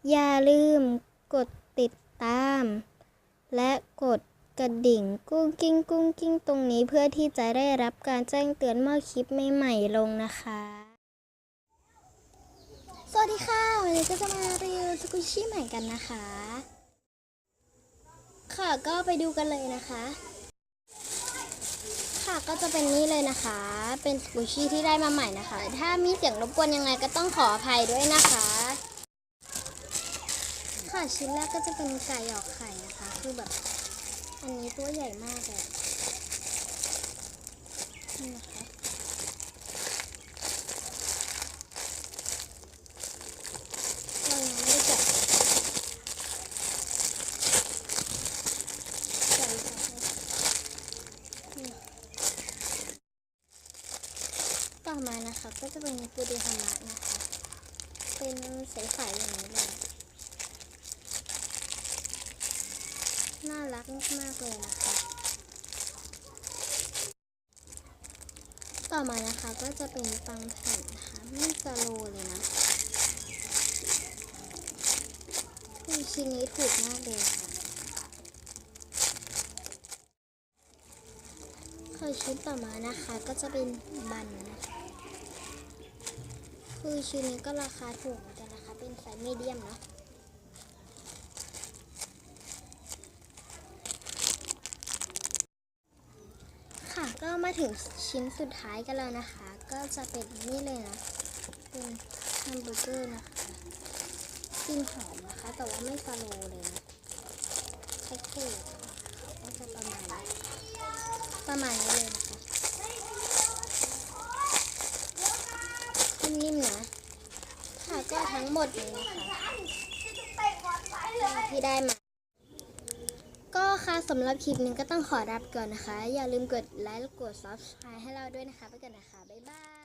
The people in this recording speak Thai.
อย่าลืมกดติดตามและกดกระดิ่งกุ้งกิ้งกุ้งกิ้งตรงนี้เพื่อที่จะได้รับการแจ้งเตือนเมื่อคลิปใหม่ๆลงนะคะสวัสดีค่ะวันนี้ก็จะมารีวิวสกูชี่ใหม่กันนะคะค่ะก็ไปดูกันเลยนะคะค่ะก็จะเป็นนี่เลยนะคะเป็นสกูชี่ที่ได้มาใหม่นะคะถ้ามีเสียงรบกวนยังไงก็ต้องขออภัยด้วยนะคะค่ะชิ้นแรกก็จะเป็นไก่หยอกไข่นะคะคือแบบอันนี้ตัวใหญ่มากเลยนี่นะคะเรายังไม่ได้แกะต่อมานะคะก็จะเป็นปูเดฮามะนะคะเป็นใสๆอย่างนี้เลยน่ารักมากๆเลยนะคะต่อมานะคะก็จะเป็นปังแผ่นนะคะไม่สโลเลยนะชิ้นนี้ถูกมากเลยค่ะชิ้นต่อมานะคะก็จะเป็นบันนะคะคือชิ้นนี้ก็ราคาถูกเหมือนกันนะคะเป็นไซส์มีเดียมเนาะค่ะก็มาถึงชิ้นสุดท้ายกันแล้วนะคะก็จะเป็นนี่เลยนะเป็นแฮมเบอร์เกอร์นะคะกลิ่นหอมนะคะแต่ว่าไม่สโลเลยนะแพ็กเกจก็จะประมาณนี้เลยนะคะนิ่มๆนะค่ะก็ทั้งหมดนี้นะคะที่ได้มาก็ค่ะสำหรับคลิปนี้ก็ต้องขอรับก่อนนะคะอย่าลืมกดไลค์และกด Subscribe ให้เราด้วยนะคะไปก่อนนะคะบ๊ายบาย